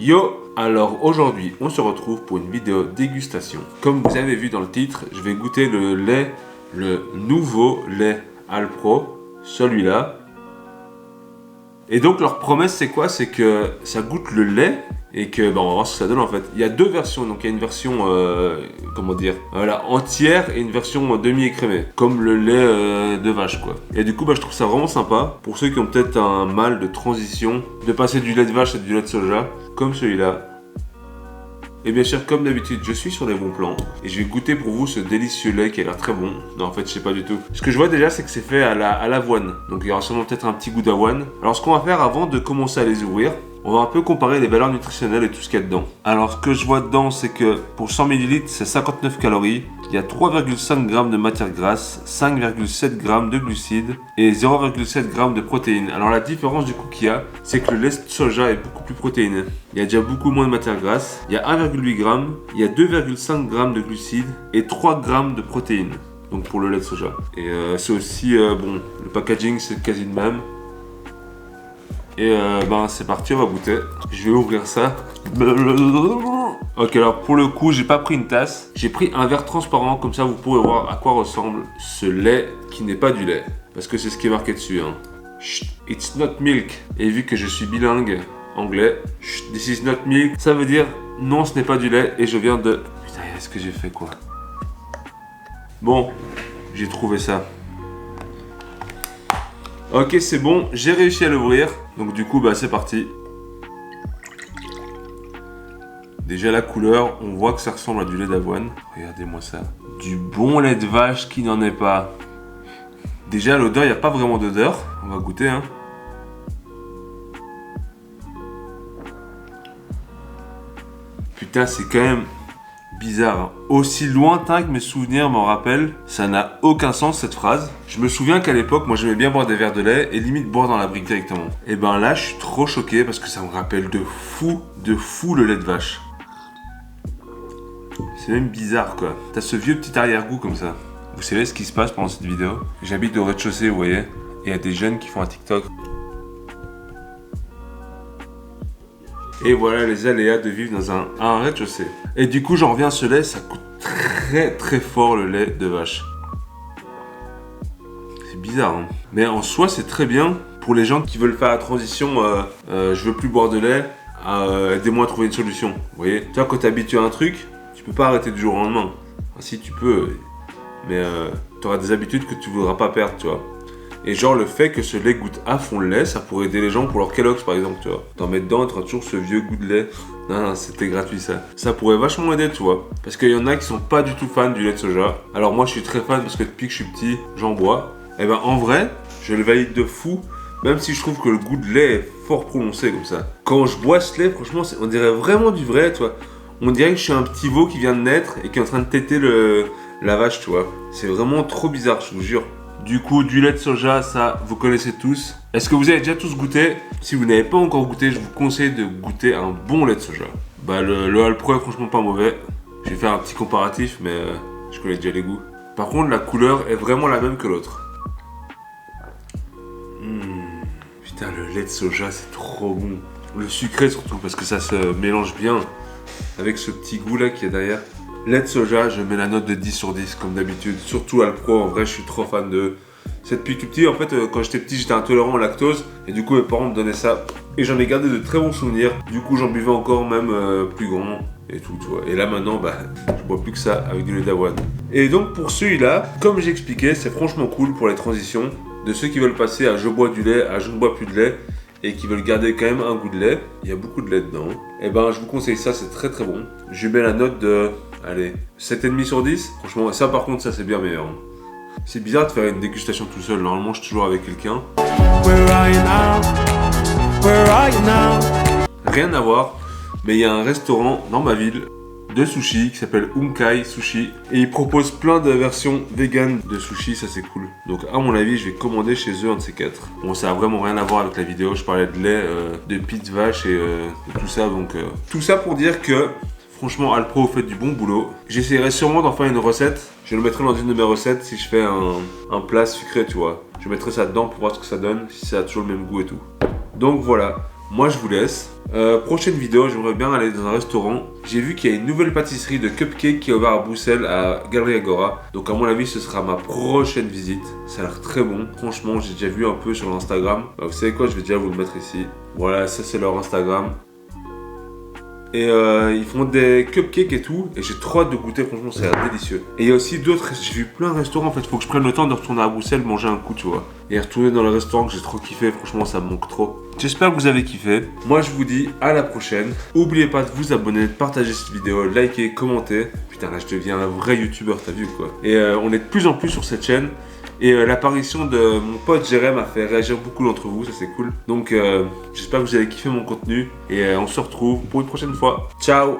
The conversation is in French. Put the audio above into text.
Yo, alors aujourd'hui on se retrouve pour une vidéo dégustation. Comme vous avez vu dans le titre, je vais goûter le nouveau lait Alpro, celui-là. Et donc leur promesse c'est quoi? C'est que ça goûte le lait et que on va voir ce que ça donne en fait. Il y a deux versions, donc il y a une version comment dire, voilà, entière et une version demi-écrémée, comme le lait de vache quoi. Et du coup je trouve ça vraiment sympa pour ceux qui ont peut-être un mal de transition, de passer du lait de vache à du lait de soja, comme celui-là. Et bien sûr, comme d'habitude, je suis sur les bons plans et je vais goûter pour vous ce délicieux lait qui a l'air très bon. Non, en fait, je sais pas du tout. Ce que je vois déjà, c'est que c'est fait à l'avoine. Donc, il y aura sûrement peut-être un petit goût d'avoine. Alors, ce qu'on va faire avant de commencer à les ouvrir, on va un peu comparer les valeurs nutritionnelles et tout ce qu'il y a dedans. Alors, ce que je vois dedans, c'est que pour 100 ml, c'est 59 calories. Il y a 3,5 g de matière grasse, 5,7 g de glucides et 0,7 g de protéines. Alors, la différence du coup qu'il y a, c'est que le lait de soja est beaucoup plus protéiné. Il y a déjà beaucoup moins de matière grasse. Il y a 1,8 g, il y a 2,5 g de glucides et 3 g de protéines. Donc, pour le lait de soja. Et c'est aussi, bon, le packaging, c'est quasi le même. Et c'est parti, on va goûter. Je vais ouvrir ça. Ok, alors pour le coup, j'ai pas pris une tasse. J'ai pris un verre transparent, comme ça vous pourrez voir à quoi ressemble ce lait qui n'est pas du lait. Parce que c'est ce qui est marqué dessus. Hein. It's not milk. Et vu que je suis bilingue anglais, this is not milk, ça veut dire non, ce n'est pas du lait. Et je viens de... Putain, est-ce que j'ai fait quoi? Bon, j'ai trouvé ça. Ok, c'est bon, j'ai réussi à l'ouvrir. Donc du coup, c'est parti. Déjà la couleur, on voit que ça ressemble à du lait d'avoine. Regardez-moi ça. Du bon lait de vache qui n'en est pas. Déjà l'odeur, il n'y a pas vraiment d'odeur. On va goûter, hein. Putain, c'est quand même bizarre. Hein. Aussi lointain que mes souvenirs m'en rappellent, ça n'a aucun sens cette phrase. Je me souviens qu'à l'époque, moi j'aimais bien boire des verres de lait et limite boire dans la brique directement. Et là, je suis trop choqué parce que ça me rappelle de fou le lait de vache. C'est même bizarre quoi. T'as ce vieux petit arrière-goût comme ça. Vous savez ce qui se passe pendant cette vidéo? J'habite au rez-de-chaussée, vous voyez. Et il y a des jeunes qui font un TikTok. Et voilà les aléas de vivre dans un rez-de-chaussée. Et du coup, j'en reviens à ce lait, ça coûte très fort le lait de vache. C'est bizarre, hein. Mais en soi, c'est très bien pour les gens qui veulent faire la transition. Je veux plus boire de lait, aidez-moi à trouver une solution. Vous voyez, tu vois, quand t'es habitué à un truc, tu peux pas arrêter du jour au lendemain. Enfin, si tu peux, mais tu auras des habitudes que tu voudras pas perdre, tu vois. Et genre le fait que ce lait goûte à fond le lait, ça pourrait aider les gens pour leur Kellogg's par exemple, tu vois. T'en mets dedans, tu auras toujours ce vieux goût de lait. Non, c'était gratuit ça. Ça pourrait vachement aider, tu vois. Parce qu'il y en a qui sont pas du tout fans du lait de soja. Alors moi je suis très fan parce que depuis que je suis petit, j'en bois. Et en vrai, je le valide de fou. Même si je trouve que le goût de lait est fort prononcé comme ça. Quand je bois ce lait, franchement, on dirait vraiment du vrai, tu vois. On dirait que je suis un petit veau qui vient de naître et qui est en train de téter la vache, tu vois. C'est vraiment trop bizarre, je vous jure. Du coup, du lait de soja, ça, vous connaissez tous. Est-ce que vous avez déjà tous goûté? Si vous n'avez pas encore goûté, je vous conseille de goûter un bon lait de soja. Le Alpro est franchement pas mauvais. Je vais faire un petit comparatif, mais je connais déjà les goûts. Par contre, la couleur est vraiment la même que l'autre. Putain, le lait de soja, c'est trop bon. Le sucré surtout, parce que ça se mélange bien avec ce petit goût là qui est derrière. Lait de soja, je mets la note de 10 sur 10 comme d'habitude. Surtout Alpro, en vrai je suis trop fan de... C'est depuis tout petit, en fait quand j'étais petit j'étais intolérant au lactose. Et du coup mes parents me donnaient ça. Et j'en ai gardé de très bons souvenirs. Du coup j'en buvais encore même plus grand et tout, tu vois. Et là maintenant je bois plus que ça avec du lait d'avoine. Et donc pour celui-là, comme j'expliquais, c'est franchement cool pour les transitions. De ceux qui veulent passer à je bois du lait à je ne bois plus de lait. Et qui veulent garder quand même un goût de lait. Il y a beaucoup de lait dedans. Et je vous conseille ça, c'est très bon. Je mets la note de... Allez, 7,5 sur 10. Franchement, ça par contre, ça c'est bien meilleur. C'est bizarre de faire une dégustation tout seul. Normalement, je suis toujours avec quelqu'un. Rien à voir. Mais il y a un restaurant dans ma ville de sushi qui s'appelle Unkai Sushi. Et ils proposent plein de versions vegan de sushi, ça c'est cool. Donc à mon avis, je vais commander chez eux un de ces quatre. Bon, ça a vraiment rien à voir avec la vidéo. Je parlais de lait, de pizza vache et tout ça. Donc tout ça pour dire que... Franchement, Alpro, vous faites du bon boulot. J'essaierai sûrement d'en faire une recette. Je le mettrai dans une de mes recettes si je fais un plat sucré, tu vois. Je mettrai ça dedans pour voir ce que ça donne, si ça a toujours le même goût et tout. Donc voilà. moi je vous laisse. Prochaine vidéo, j'aimerais bien aller dans un restaurant. J'ai vu qu'il y a une nouvelle pâtisserie de cupcake qui est ouverte à Bruxelles, à Galerie Agora. Donc à mon avis, ce sera ma prochaine visite. Ça a l'air très bon. Franchement, j'ai déjà vu un peu sur l'Instagram. Vous savez quoi, je vais déjà vous le mettre ici. Voilà, ça c'est leur Instagram. Et ils font des cupcakes et tout. Et j'ai trop hâte de goûter, franchement, ça a l'air délicieux. Et il y a aussi d'autres, j'ai vu plein de restaurants. En fait, il faut que je prenne le temps de retourner à Bruxelles, manger un coup, tu vois. Et retourner dans le restaurant que j'ai trop kiffé, franchement, ça me manque trop. J'espère que vous avez kiffé. Moi, je vous dis à la prochaine. N'oubliez pas de vous abonner, de partager cette vidéo, liker, commenter. Putain, là, je deviens un vrai youtubeur, t'as vu quoi. Et on est de plus en plus sur cette chaîne. Et l'apparition de mon pote Jérém a fait réagir beaucoup d'entre vous, ça c'est cool. Donc j'espère que vous avez kiffé mon contenu et on se retrouve pour une prochaine fois. Ciao!